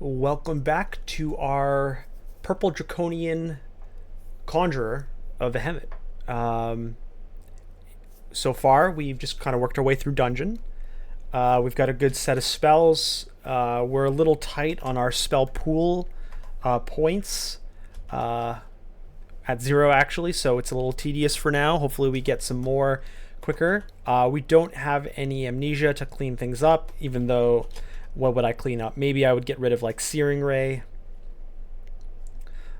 Welcome back to our purple Draconian Conjurer of Vehumet. Um, so far, we've just kind of worked our way through dungeon. We've got a good set of spells. We're a little tight on our spell pool points uh, at 0, actually, so it's a little tedious for now. Hopefully, we get some more quicker. We don't have any amnesia to clean things up, even though what would I clean up? Maybe I would get rid of like Searing Ray.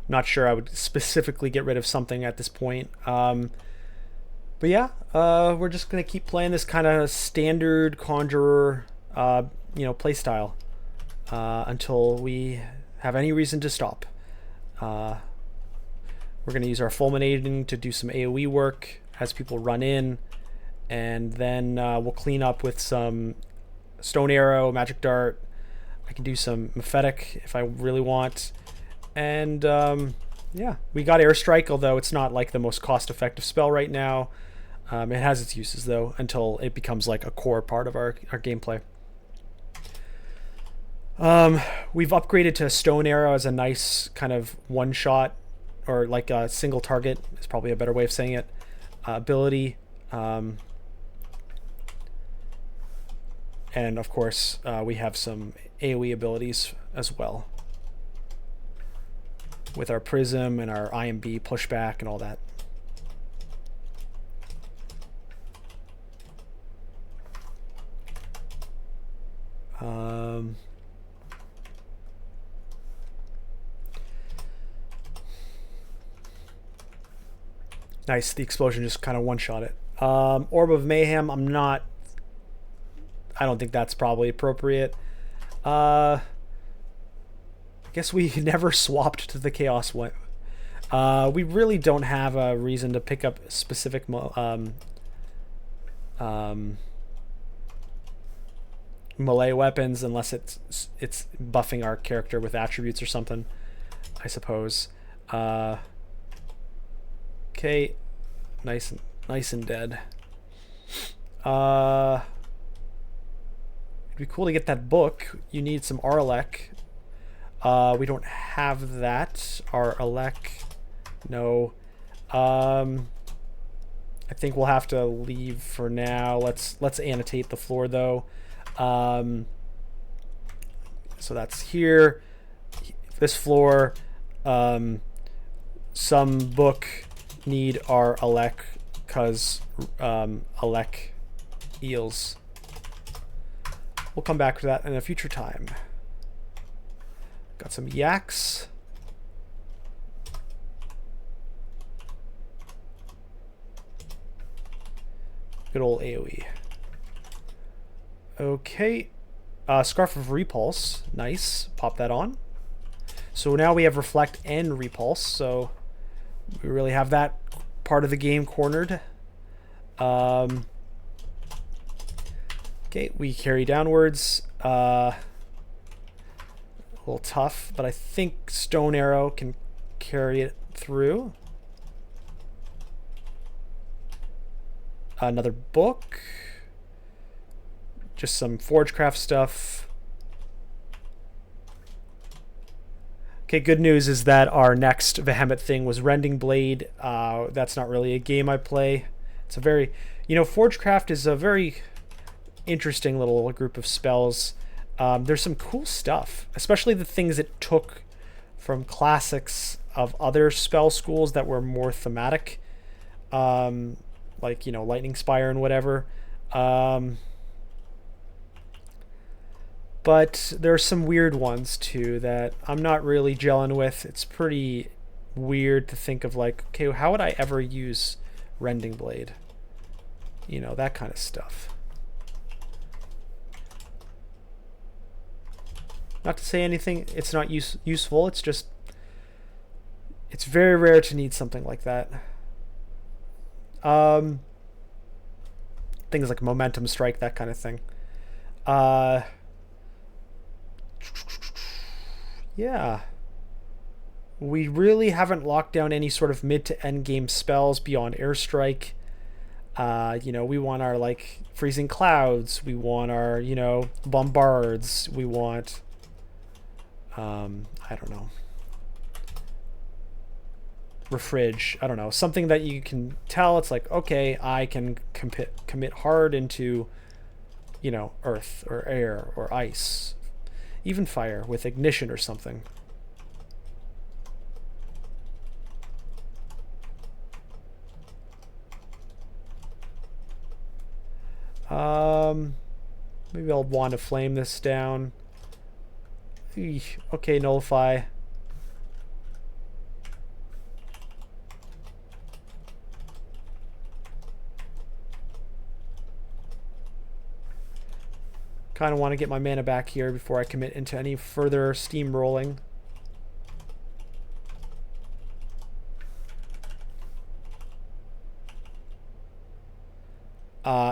Not sure I would specifically get rid of something at this point. But yeah, we're just gonna keep playing this kind of standard Conjurer, playstyle until we have any reason to stop. We're gonna use our fulminating to do some AOE work as people run in, and then we'll clean up with some Stone Arrow, Magic Dart. I can do some Mephetic if I really want. And yeah, we got Airstrike, although it's not like the most cost-effective spell right now. It has its uses, though, until it becomes like a core part of our gameplay. We've upgraded to Stone Arrow as a nice kind of one-shot, or like a single target is probably a better way of saying it, ability. And of course, we have some AoE abilities as well, with our Prism and our IMB pushback and all that. Nice, the explosion just kind of one-shot it. Orb of Mayhem, I don't think that's probably appropriate. I guess we never swapped to the Chaos one. We really don't have a reason to pick up specific melee weapons unless it's buffing our character with attributes or something, I suppose. Okay, nice and dead. It'd be cool to get that book. You need some Arlek. We don't have that. Arlek. No. I think we'll have to leave for now. Let's annotate the floor though. So that's here. This floor. Some book need our Alek, cause Alek eels. We'll come back to that in a future time. Got some yaks. Good old AoE. Okay. Scarf of Repulse. Nice. Pop that on. So now we have Reflect and Repulse, so we really have that part of the game cornered. Okay, we carry downwards. A little tough, but I think Stone Arrow can carry it through. Another book. Just some Forgecraft stuff. Okay, good news is that our next Vehumet thing was Rending Blade. That's not really a game I play. It's a very... Forgecraft is a very interesting little group of spells. There's some cool stuff, especially the things it took from classics of other spell schools that were more thematic, like Lightning Spire and whatever. But there are some weird ones too that I'm not really gelling with. It's pretty weird to think of, like, okay, how would I ever use Rending Blade? That kind of stuff. Not to say anything, it's not useful, it's just, it's very rare to need something like that. Things like Momentum Strike, that kind of thing. Yeah. We really haven't locked down any sort of mid to end game spells beyond Airstrike. We want our, like, Freezing Clouds. We want our, Bombards. We want I don't know. Refridge, I don't know, something that you can tell it's like, okay, I can commit hard into, you know, earth or air or ice, even fire with ignition or something. Maybe I'll want to flame this down. Eesh, okay, nullify. Kind of want to get my mana back here before I commit into any further steamrolling.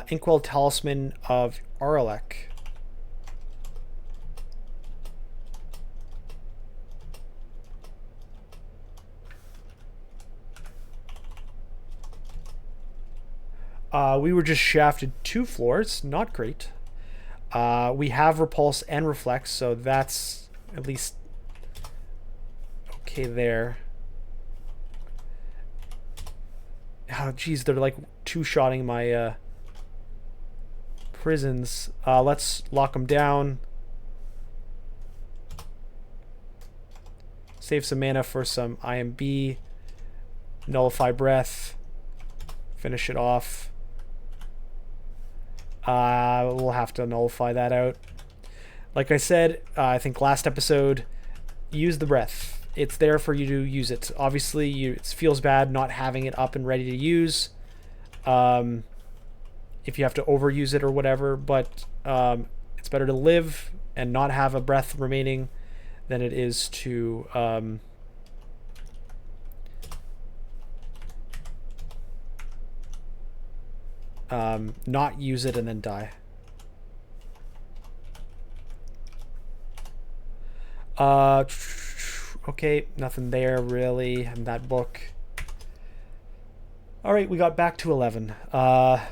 Inkwell Talisman of Aralek. We were just shafted 2 floors. Not great. We have Repulse and Reflex, so that's at least okay there. Oh, geez, they're like 2-shotting my prisons. Let's lock them down. Save some mana for some IMB. Nullify Breath. Finish it off. We'll have to nullify that out. Like I said, I think last episode, use the breath. It's there for you to use it. Obviously, it feels bad not having it up and ready to use. If you have to overuse it or whatever, but it's better to live and not have a breath remaining than it is to not use it and then die. Okay, nothing there really in that book. Alright, we got back to 11. Because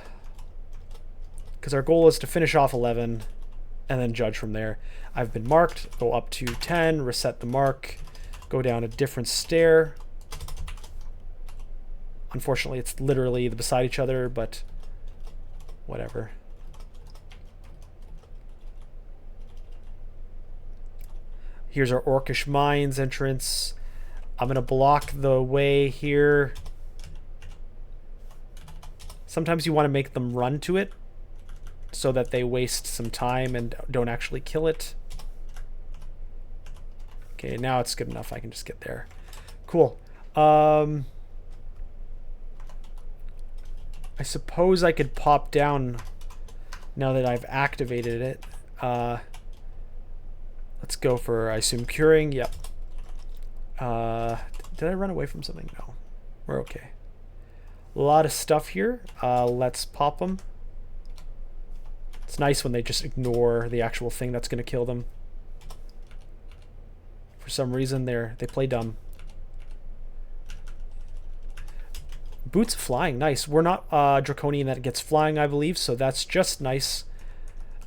our goal is to finish off 11 and then judge from there. I've been marked, go up to 10, reset the mark, go down a different stair. Unfortunately, it's literally beside each other, but whatever. Here's our Orcish Mines entrance. I'm going to block the way here. Sometimes you want to make them run to it so that they waste some time and don't actually kill it. Okay, now it's good enough. I can just get there. Cool. I suppose I could pop down now that I've activated it. Let's go for, I assume, curing. Yep. Did I run away from something? No. We're okay. A lot of stuff here. Let's pop them. It's nice when they just ignore the actual thing that's going to kill them. For some reason, they play dumb. Boots of Flying, nice. We're not Draconian that gets flying, I believe, so that's just nice.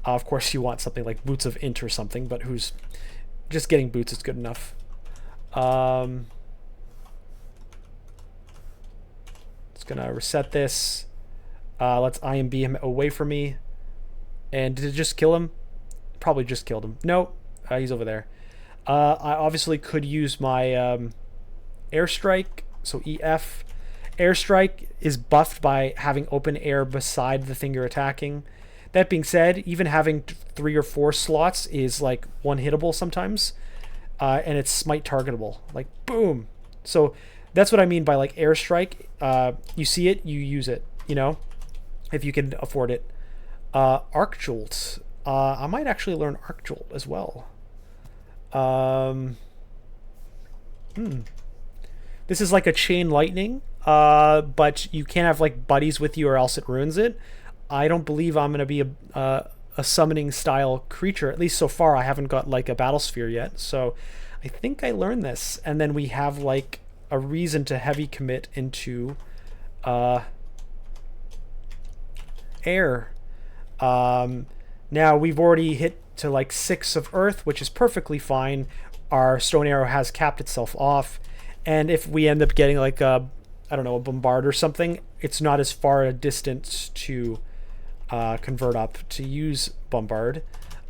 Of course, you want something like Boots of Int or something, but who's just getting boots is good enough. It's gonna reset this. Let's IMB him away from me. And did it just kill him? Probably just killed him. No, he's over there. I obviously could use my airstrike, so EF. Airstrike is buffed by having open air beside the thing you're attacking. That being said, even having 3 or 4 slots is like one-hittable sometimes, and it's smite targetable. Like, boom. So that's what I mean by like airstrike. You see it, you use it, you know, if you can afford it. Arc Jolt. I might actually learn Arc Jolt as well. This is like a chain lightning, but you can't have like buddies with you or else it ruins it. I don't believe I'm going to be a summoning style creature. At least so far, I haven't got like a battle sphere yet. So I think I learned this. And then we have like a reason to heavy commit into air. Now we've already hit to like 6 of earth, which is perfectly fine. our stone arrow has capped itself off. And if we end up getting like a, I don't know, a bombard or something, it's not as far a distance to convert up to use bombard.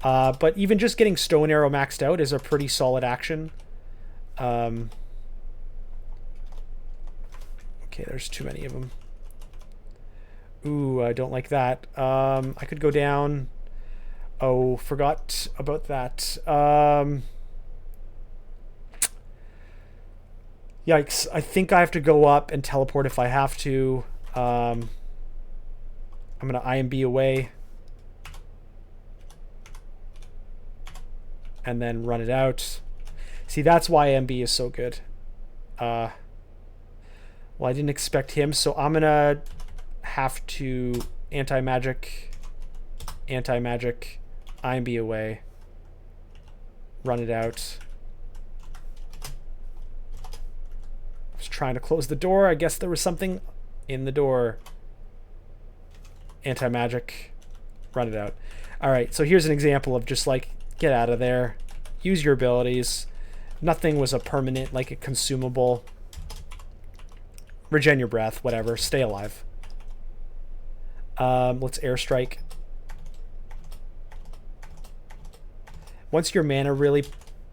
But even just getting stone arrow maxed out is a pretty solid action. Okay, there's too many of them. Ooh, I don't like that. I could go down. Oh, forgot about that. Yikes. I think I have to go up and teleport if I have to. I'm going to IMB away. And then run it out. See, that's why MB is so good. Well, I didn't expect him, so I'm going to have to anti-magic, IMB away, run it out. I was trying to close the door. I guess there was something in the door. Anti-magic, run it out. All right, so here's an example of just like, get out of there, use your abilities. Nothing was a permanent, like a consumable. Regen your breath, whatever, stay alive. Let's airstrike. Once your mana really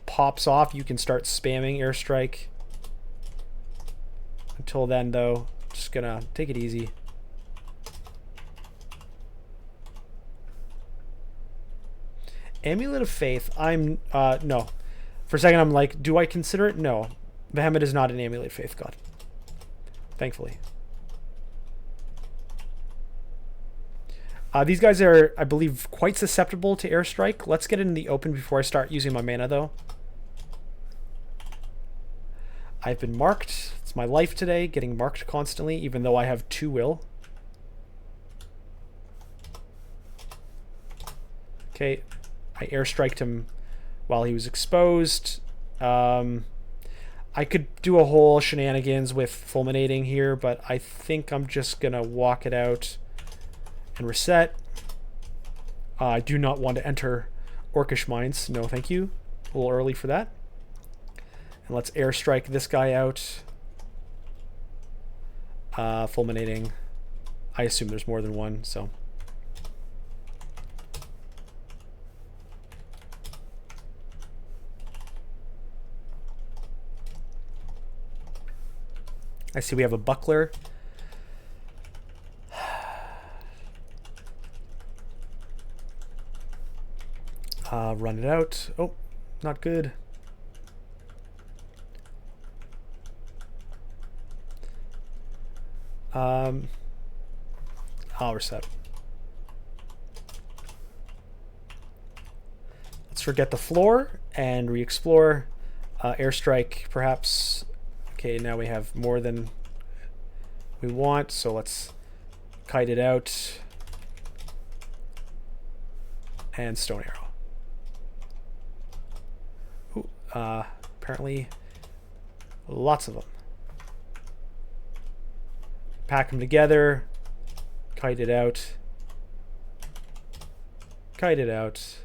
pops off, you can start spamming airstrike. Until then, though, just gonna take it easy. Amulet of Faith. I'm no. For a second, I'm like, do I consider it? No. Vehumet is not an Amulet of Faith god. Thankfully. These guys are, I believe, quite susceptible to airstrike. Let's get it in the open before I start using my mana, though. I've been marked. It's my life today, getting marked constantly, even though I have 2 will. Okay, I airstriked him while he was exposed. I could do a whole shenanigans with fulminating here, but I think I'm just going to walk it out and reset. I do not want to enter Orcish Mines. No, thank you. A little early for that. And let's airstrike this guy out. Fulminating. I assume there's more than one, so... I see we have a buckler. Run it out. Oh, not good. I'll reset. Let's forget the floor and re-explore. Airstrike, perhaps. Okay, now we have more than we want, so let's kite it out. And stone arrow. Ooh, apparently lots of them. Pack them together. Kite it out. Kite it out.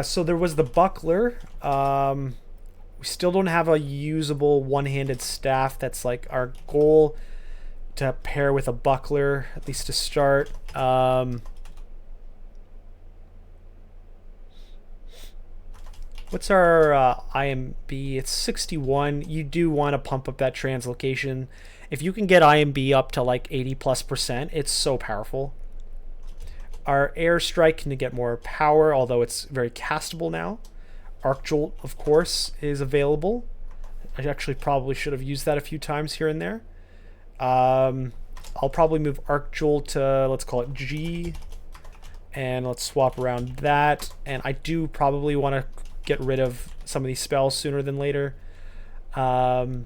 So there was the buckler. We still don't have a usable one-handed staff. That's like our goal, to pair with a buckler, at least to start. What's our IMB? It's 61. You do want to pump up that translocation. If you can get IMB up to like 80+%, it's so powerful. Our airstrike can get more power, although it's very castable now. Arc Jolt, of course, is available. I actually probably should have used that a few times here and there. I'll probably move Arc Jolt to, let's call it G. And let's swap around that. And I do probably want to get rid of some of these spells sooner than later. But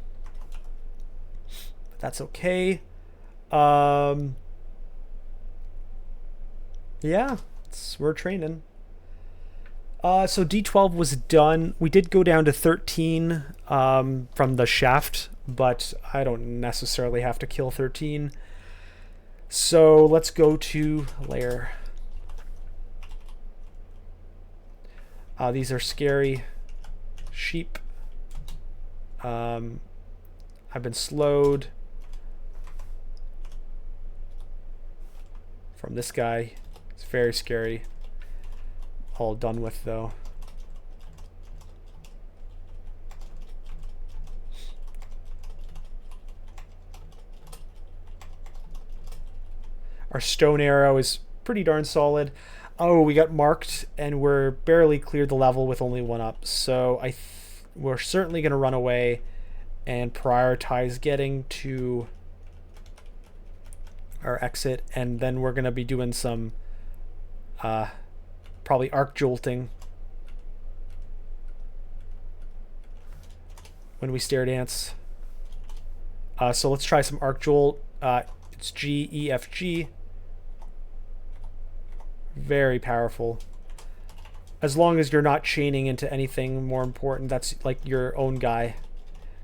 that's okay. Yeah, we're training. So D12 was done. We did go down to 13 from the shaft, but I don't necessarily have to kill 13. So let's go to Lair. These are scary. Sheep. I've been slowed from this guy. It's very scary. All done with though. Our stone arrow is pretty darn solid. Oh, we got marked and we're barely cleared the level with only one up. So we're certainly going to run away and prioritize getting to our exit. And then we're going to be doing some probably arc jolting when we stair dance. So let's try some arc jolt. It's G, E, F, G. Very powerful. As long as you're not chaining into anything more important, that's like your own guy.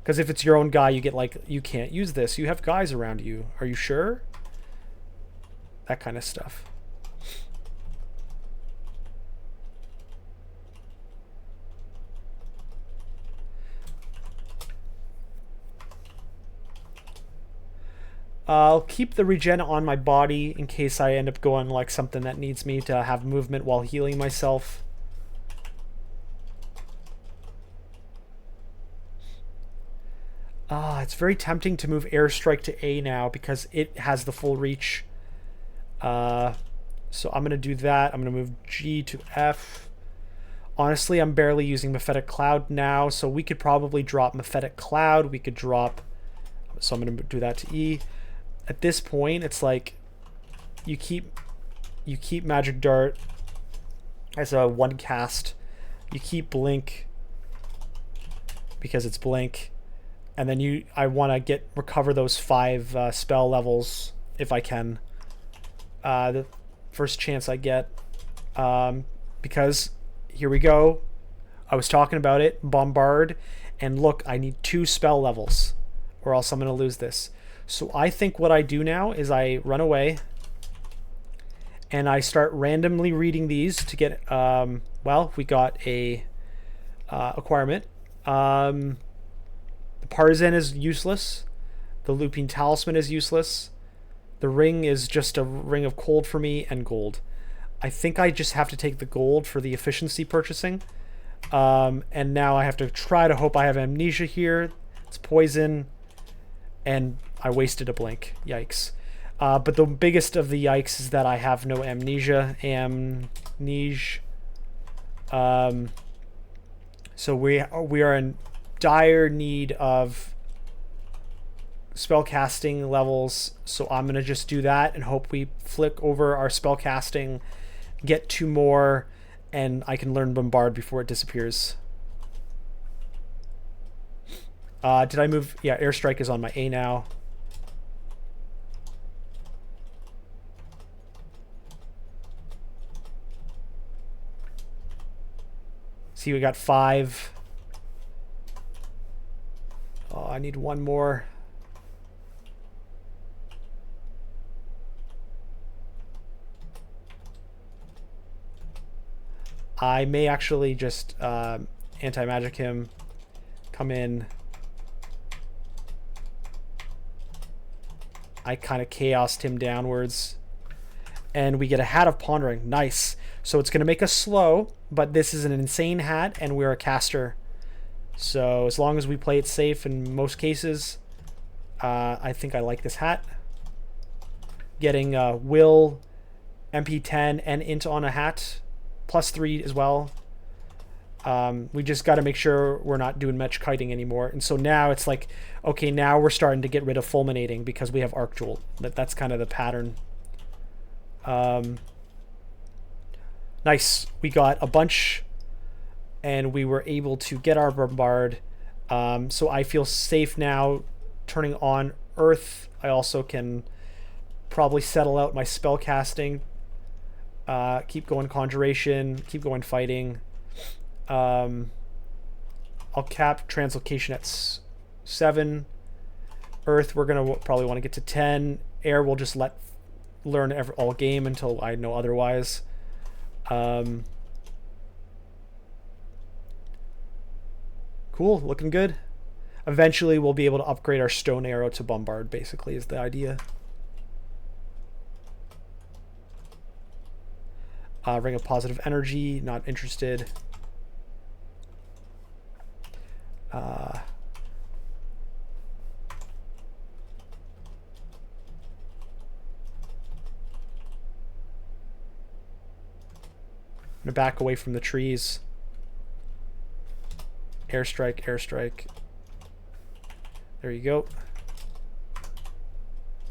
Because if it's your own guy, you get like, you can't use this. You have guys around you. Are you sure? That kind of stuff. I'll keep the regen on my body in case I end up going like something that needs me to have movement while healing myself. It's very tempting to move airstrike to A now because it has the full reach. So I'm going to do that. I'm going to move G to F. Honestly, I'm barely using Mephetic Cloud now, so we could probably drop Mephetic Cloud. We could drop... So I'm going to do that to E. At this point, it's like you keep Magic Dart as a one cast. You keep Blink because it's Blink, and then I want to recover those 5 spell levels if I can. The first chance I get, because here we go. I was talking about it. Bombard, and look, I need 2 spell levels, or else I'm going to lose this. So I think what I do now is I run away and I start randomly reading these to get, well, we got a acquirement. The Partisan is useless. The Looping Talisman is useless. The ring is just a ring of cold for me and gold. I think I just have to take the gold for the efficiency purchasing. And now I have to try to hope I have amnesia here. It's poison. And I wasted a blink. Yikes. But the biggest of the yikes is that I have no amnesia. So we are in dire need of spellcasting levels. So I'm going to just do that and hope we flick over our spellcasting, get 2 more, and I can learn Bombard before it disappears. Did I move? Yeah, Airstrike is on my A now. See, we got 5. Oh, I need 1 more. I may actually just anti-magic him, come in. I kind of chaosed him downwards. And we get a Hat of Pondering. Nice. So it's going to make us slow, but this is an insane hat, and we're a caster. So as long as we play it safe in most cases, I think I like this hat. Getting Will, MP10, and Int on a hat. +3 as well. We just got to make sure we're not doing much kiting anymore. And so now it's like, okay, now we're starting to get rid of fulminating because we have Arc Jolt. That's kind of the pattern. Nice. We got a bunch and we were able to get our Bombard. So I feel safe now turning on Earth. I also can probably settle out my spell casting. Keep going Conjuration. Keep going Fighting. I'll cap Translocation at 7. Earth, we're going to probably want to get to 10. Air, we'll just learn all game until I know otherwise. Cool, looking good. Eventually we'll be able to upgrade our stone arrow to bombard, basically, is the idea. Ring of positive energy, not interested. I'm gonna back away from the trees. Airstrike, airstrike. There you go.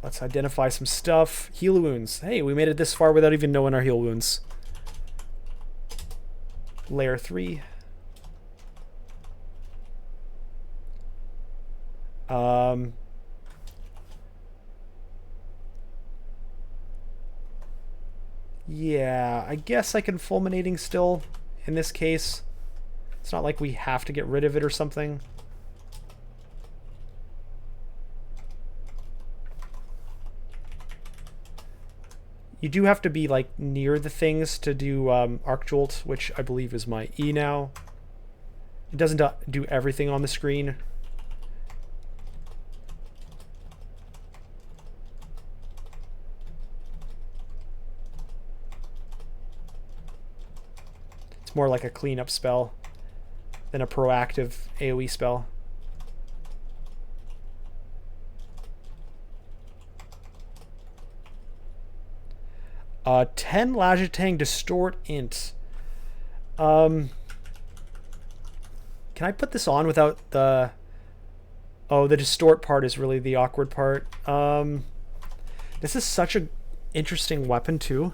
Let's identify some stuff. Heal wounds. Hey, we made it this far without even knowing our heal wounds. Lair 3. Yeah, I guess I can fulminating still in this case. It's not like we have to get rid of it or something. You do have to be like near the things to do Arc Jolt, which I believe is my E now. It doesn't do everything on the screen. It's more like a cleanup spell than a proactive AoE spell. Uh, 10 Lajitang Distort Int. Can I put this on without the... Oh, the distort part is really the awkward part. This is such an interesting weapon, too.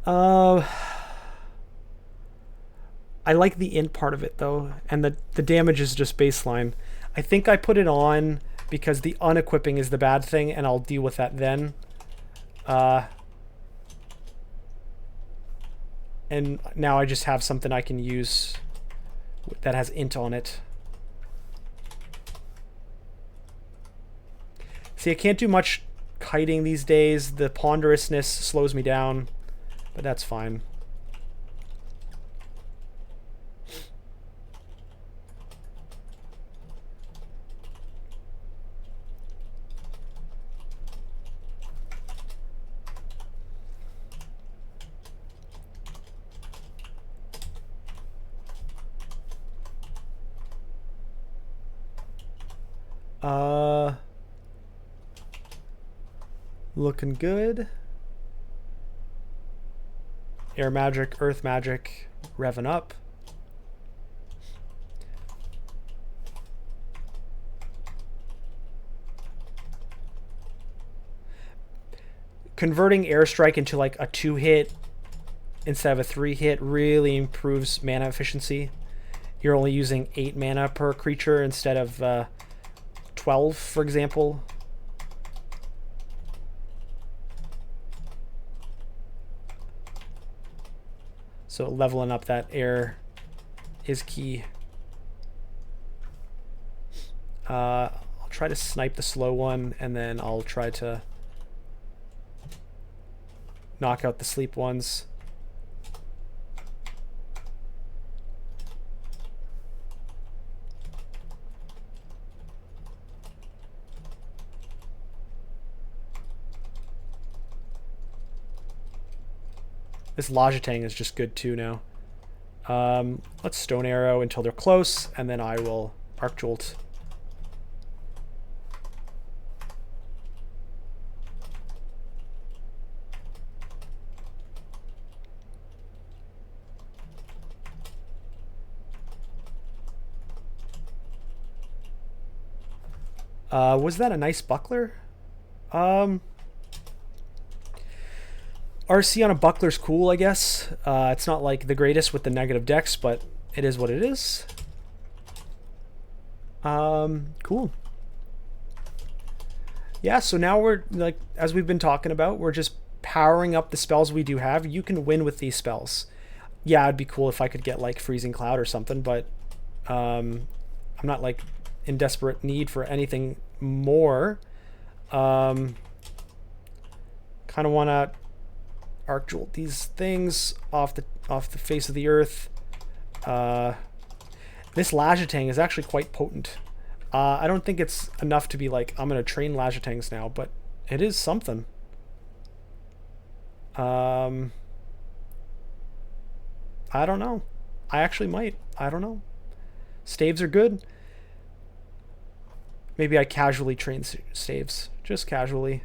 I like the int part of it, though, and the damage is just baseline. I think I put it on because the unequipping is the bad thing, and I'll deal with that then. And now I just have something I can use that has int on it. See, I can't do much kiting these days. The ponderousness slows me down, but that's fine. Looking good. Air magic, earth magic, revving up. Converting airstrike into like a 2-hit instead of a 3-hit really improves mana efficiency. You're only using 8 mana per creature instead of 12, for example. So leveling up that air is key. I'll try to snipe the slow one, and then I'll try to knock out the sleep ones. This Lajitang is just good too now. Let's Stone Arrow until they're close, and then I will Arc Jolt. Was that a nice buckler? RC on a buckler's cool, I guess. It's not like the greatest with the negative dex, but it is what it is. Cool. Yeah, so now we're, like, as we've been talking about, we're just powering up the spells we do have. You can win with these spells. Yeah, it'd be cool if I could get, like, Freezing Cloud or something, but I'm not, like, in desperate need for anything more. Kind of want to Arc Jolt these things off the face of the earth. This Lajatang is actually quite potent. I don't think it's enough to be like, I'm going to train Lajatangs now, but it is something. I don't know. I actually might. I don't know. Staves are good. Maybe I casually train staves. Just casually.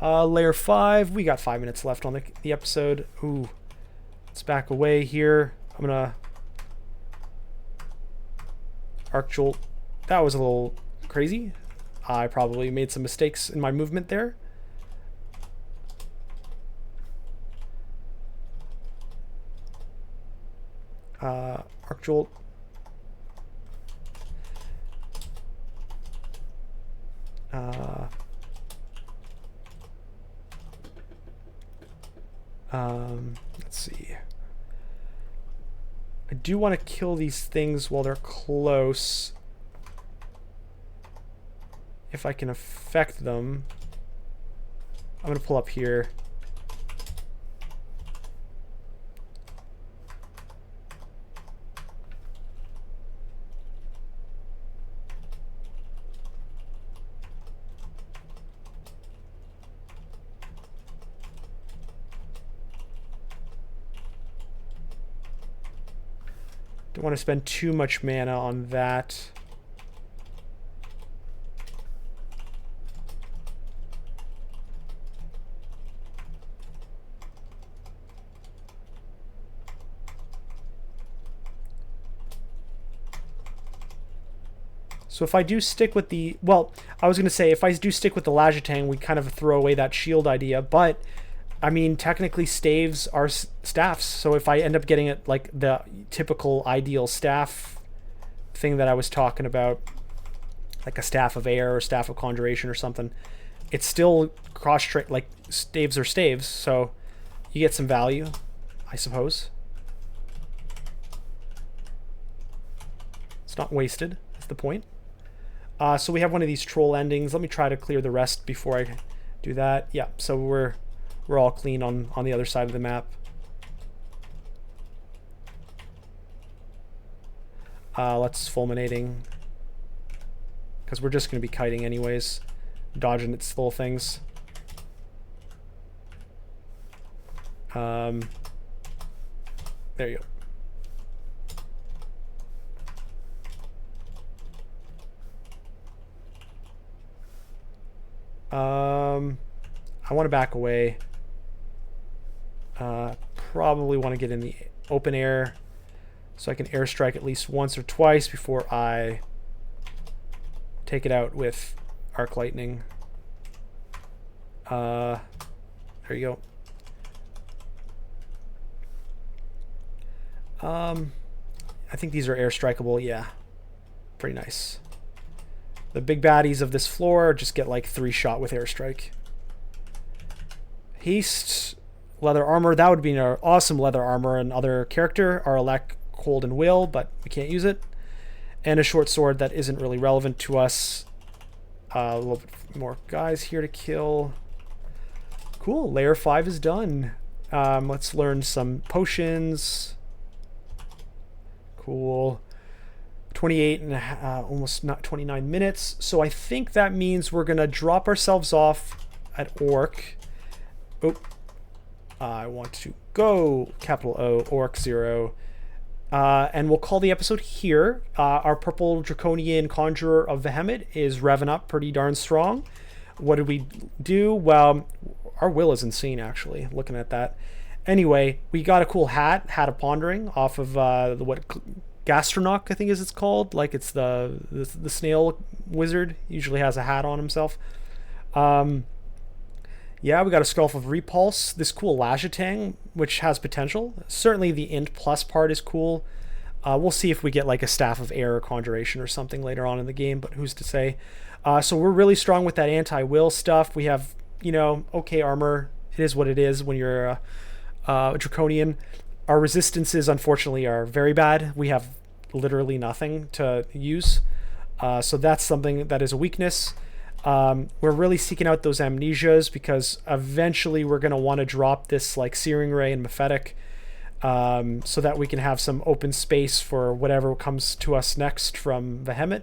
Layer 5. We got 5 minutes left on the episode. Ooh. Let's back away here. I'm going to... Arc Jolt. That was a little crazy. I probably made some mistakes in my movement there. Arc Jolt. Let's see. I do want to kill these things while they're close. If I can affect them. I'm going to pull up here. Don't want to spend too much mana on that. So if I do stick with the... Well, I was going to say, if I do stick with the Lajatang, we kind of throw away that shield idea, but... I mean, technically staves are staffs, so if I end up getting it like the typical ideal staff thing that I was talking about, like a staff of air or staff of conjuration or something, it's still cross-trade, like staves are staves, so you get some value, I suppose. It's not wasted, that's the point. So we have one of these troll endings. Let me try to clear the rest before I do that. Yeah, so we're all clean on the other side of the map. Let's fulminating, because we're just going to be kiting anyways, dodging its little things. There you go. I want to back away. Probably want to get in the open air so I can airstrike at least once or twice before I take it out with arc lightning. There you go. I think these are airstrikeable. Yeah, pretty nice. The big baddies of this floor just get like 3 shot with airstrike. Haste, leather armor. That would be an awesome leather armor. Another character, Aralek, Cold, and Will, but we can't use it. And a short sword that isn't really relevant to us. A little bit more guys here to kill. Cool. Layer 5 is done. Let's learn some potions. Cool. 28 and almost not 29 minutes. So I think that means we're gonna drop ourselves off at Orc. Oh, I want to go capital O, Orc 0. And we'll call the episode here. Our purple Draconian Conjurer of Vehumet is revving up pretty darn strong. What did we do? Well, our will is insane, actually, looking at that. Anyway, we got a cool hat of Pondering, off of what Gastronaut, I think is it's called. Like it's the snail wizard. Usually has a hat on himself. Yeah, we got a Skull of Repulse. This cool Lajatang, which has potential. Certainly the int plus part is cool. We'll see if we get like a Staff of Air or Conjuration or something later on in the game, but who's to say. So we're really strong with that anti-will stuff. We have, you know, okay armor. It is what it is when you're a Draconian. Our resistances, unfortunately, are very bad. We have literally nothing to use. So that's something that is a weakness. We're really seeking out those amnesias because eventually we're going to want to drop this like Searing Ray and Mephetic. so that we can have some open space for whatever comes to us next from Vehumet.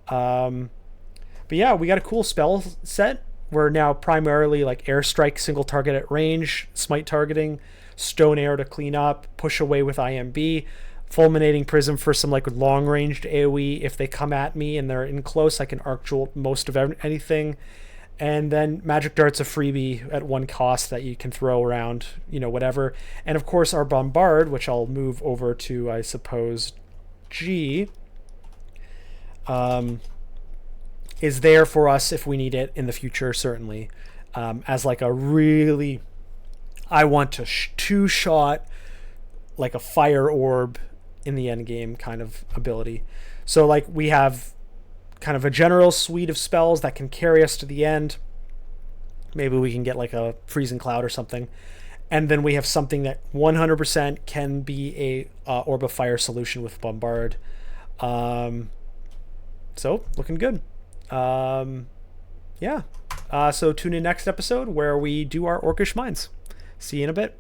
But yeah, we got a cool spell set. We're now primarily like airstrike, single target at range, smite targeting, stone air to clean up, push away with IMB, fulminating prism for some like long ranged AoE. If they come at me and they're in close, I can arc jolt most of anything. And then magic dart's a freebie at one cost that you can throw around, whatever. And of course our bombard, which I'll move over to, I suppose, G, is there for us if we need it in the future, certainly, as like a really, I want to two-shot like a fire orb in the end game kind of ability. So like we have kind of a general suite of spells that can carry us to the end. Maybe we can get like a freezing cloud or something, and then we have something that 100% can be a orb of fire solution with bombard. So looking good. Yeah. So tune in next episode where we do our Orcish Mines. See you in a bit.